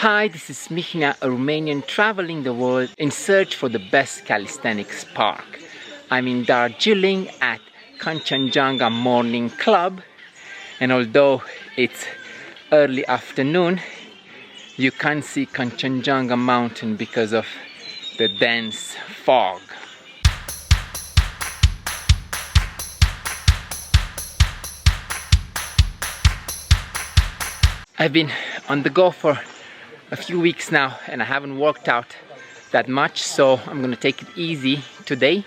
Hi, this is Mihna, a Romanian traveling the world in search for the best calisthenics park. I'm in Darjeeling at Kanchanjunga Morning Club, and although it's early afternoon, you can't see Kanchanjunga Mountain because of the dense fog. I've been on the go for a few weeks now and I haven't worked out that much, so I'm gonna take it easy today.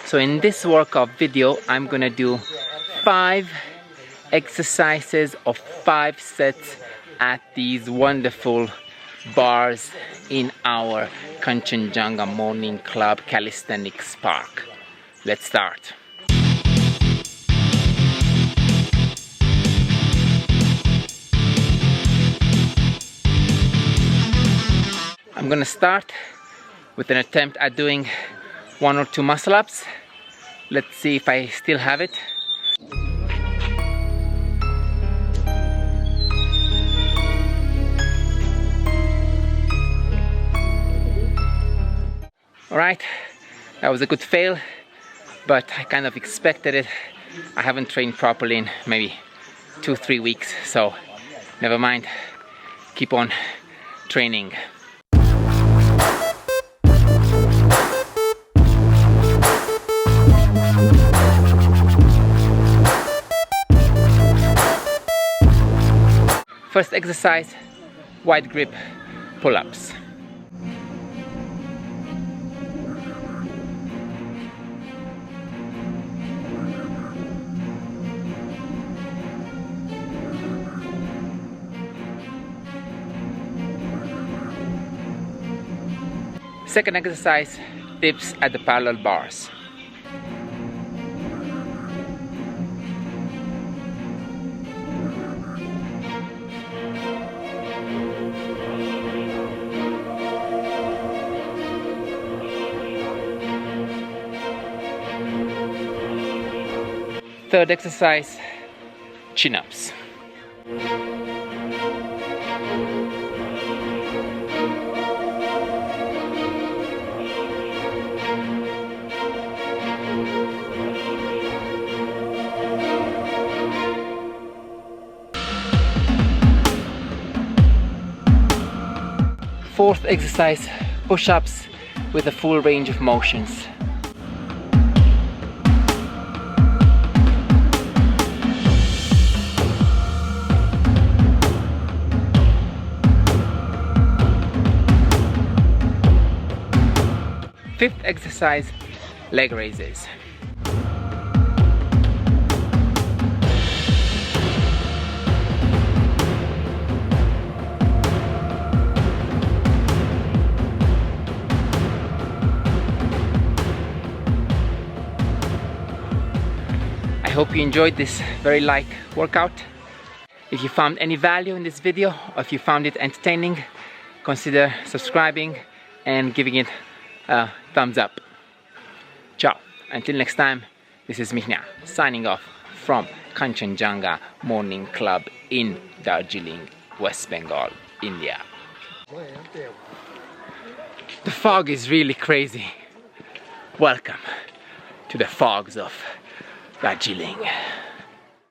So in this workout video, I'm gonna do 5 exercises of 5 sets at these wonderful bars in our Kanchanjunga Morning Club Calisthenics Park. Let's start. I'm gonna start with an attempt at doing 1 or 2 muscle ups. Let's see if I still have it. Alright, that was a good fail, but I kind of expected it. I haven't trained properly in maybe 2-3 weeks, so never mind, keep on training. First exercise, wide grip pull-ups. Second exercise, dips at the parallel bars. Third exercise, chin-ups. Fourth exercise, push-ups with a full range of motions. Fifth exercise, leg raises. I hope you enjoyed this very light workout. If you found any value in this video, or if you found it entertaining, consider subscribing and giving it a thumbs up. Ciao. Until next time, this is Mihna signing off from Kanchanjunga Morning Club in Darjeeling, West Bengal, India. The fog is really crazy. Welcome to the fogs of Darjeeling.